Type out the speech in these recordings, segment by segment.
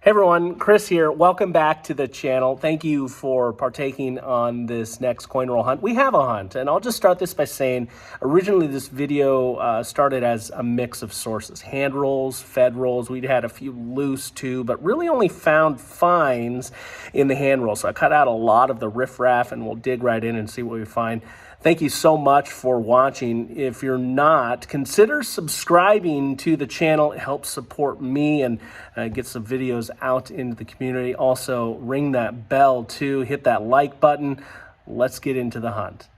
Hey everyone, Chris here. Welcome back to the channel. Thank you for partaking on this next coin roll hunt. We have a hunt, and I'll just start this by saying, originally this video started as a mix of sources. Hand rolls, Fed rolls, we'd had a few loose too, but really only found finds in the hand roll. So I cut out a lot of the riffraff and we'll dig right in and see what we find. Thank you so much for watching. If you're not, consider subscribing to the channel. It helps support me and get some videos out into the community. Also, ring that bell too. Hit that like button. Let's get into the hunt.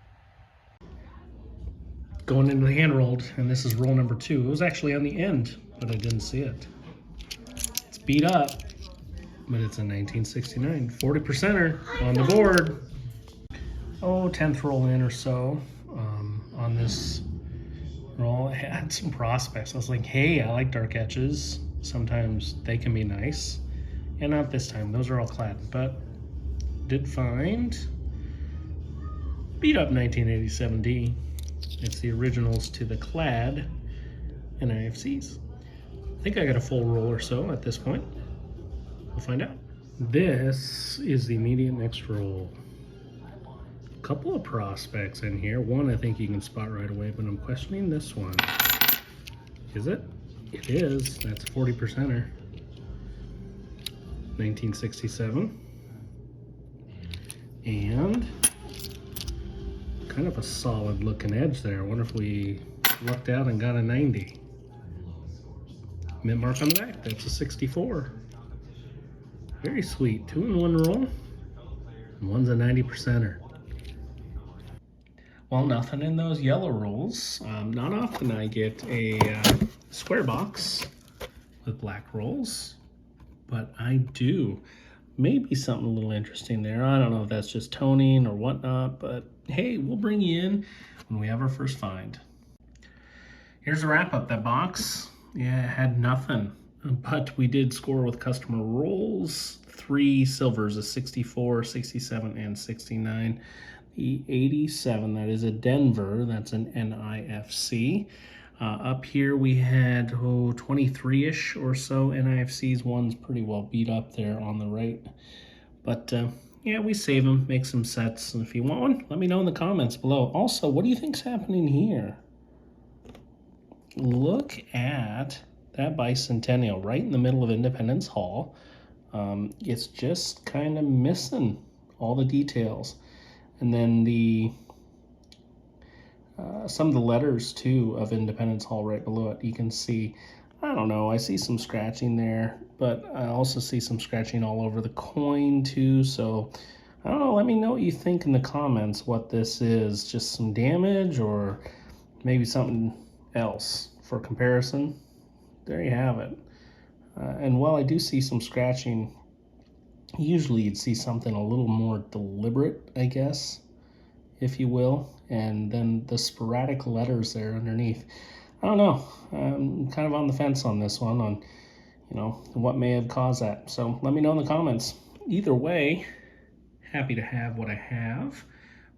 Going into the hand rolled, and this is roll number 2. It was actually on the end, but I didn't see it. It's beat up, but it's a 1969. 40%er on the board. 10th roll in or so on this roll. I had some prospects. I was like, hey, I like dark etches. Sometimes they can be nice. And not this time. Those are all clad. But did find beat up 1987D. It's the originals to the clad NIFCs. I think I got a full roll or so at this point. We'll find out. This is the immediate next roll. Couple of prospects in here. One I think you can spot right away, but I'm questioning this one. Is it? It is. That's 40%er. 1967. And kind of a solid looking edge there. I wonder if we lucked out and got a 90. Mint mark on the back. That's a 64. Very sweet. 2-in-1 roll. And one's a 90%er. Well, nothing in those yellow rolls. Not often I get a square box with black rolls, but I do. Maybe something a little interesting there. I don't know if that's just toning or whatnot, but hey, we'll bring you in when we have our first find. Here's a wrap up. That box, yeah, it had nothing, but we did score with customer rolls. 3 silvers, a 64, 67, and 69. The 87, that is a Denver, that's an NIFC. Up here we had 23-ish or so NIFCs. One's pretty well beat up there on the right. But yeah, we save them, make some sets. And if you want one, let me know in the comments below. Also, what do you think's happening here? Look at that bicentennial right in the middle of Independence Hall. It's just kind of missing all the details. And then the some of the letters too of Independence Hall right below it, you can see, I don't know, I see some scratching there, but I also see some scratching all over the coin too. So I don't know, let me know what you think in the comments, what this is, just some damage or maybe something else for comparison. There you have it. And while I do see some scratching, usually you'd see something a little more deliberate, I guess, if you will, and then the sporadic letters there underneath. I don't know. I'm kind of on the fence on this one, on, you know, what may have caused that. So let me know in the comments. Either way, happy to have what I have,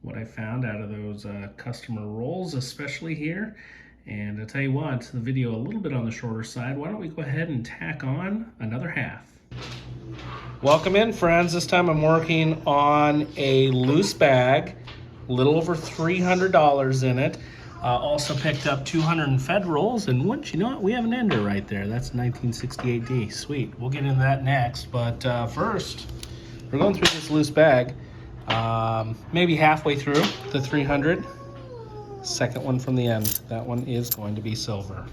what I found out of those customer rolls, especially here. And I'll tell you what, the video a little bit on the shorter side. Why don't we go ahead and tack on another half? Welcome in, friends. This time I'm working on a loose bag, a little over $300 in it. Also picked up 200 in Fed rolls, and once you know it, we have an ender right there. That's 1968D. Sweet. We'll get into that next, but first, we're going through this loose bag. Maybe halfway through the 300. Second one from the end. That one is going to be silver.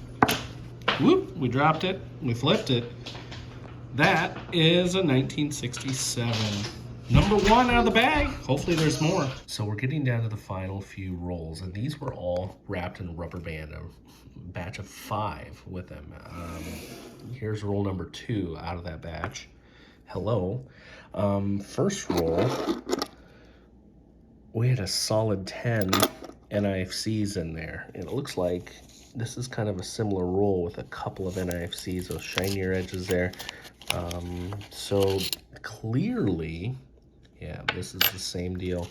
Whoop! We dropped it. We flipped it. That is a 1967. Number 1 out of the bag. Hopefully there's more. So we're getting down to the final few rolls, and these were all wrapped in a rubber band, a batch of 5 with them. Here's roll number 2 out of that batch. Hello. First roll, we had a solid 10 NIFCs in there. And it looks like this is kind of a similar roll with a couple of NIFCs, those shinier edges there. So clearly, yeah, this is the same deal.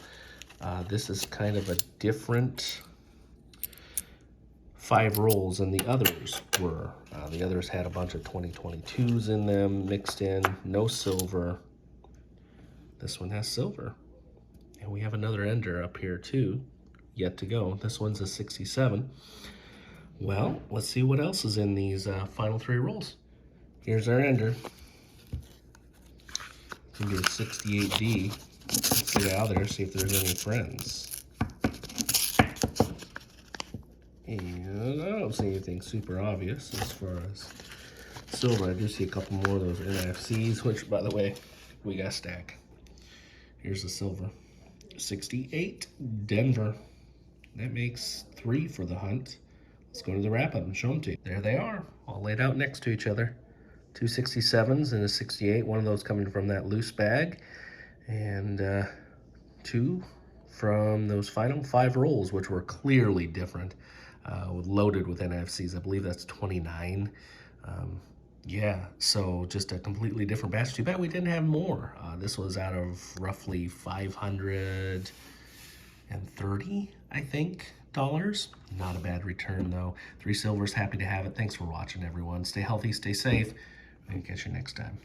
This is kind of a different 5 rolls, and the others were. The others had a bunch of 2022s in them mixed in, no silver. This one has silver. And we have another ender up here too, yet to go. This one's a 67. Well, let's see what else is in these final 3 rolls. Here's our ender. It's gonna be a 68D. Let's get out of there, see if there's any friends. And I don't see anything super obvious as far as silver. I do see a couple more of those NFCs, which, by the way, we got a stack. Here's the silver. 68, Denver. That makes 3 for the hunt. Let's go to the wrap-up and show them to you. There they are, all laid out next to each other. 2 67s and a 68, one of those coming from that loose bag, and 2 from those final 5 rolls, which were clearly different, loaded with NFCs. I believe that's 29. Yeah, so just a completely different batch. Too bad we didn't have more. This was out of roughly 530, I think, dollars. Not a bad return though. 3 silvers, happy to have it. Thanks for watching, everyone. Stay healthy, stay safe, and catch you next time.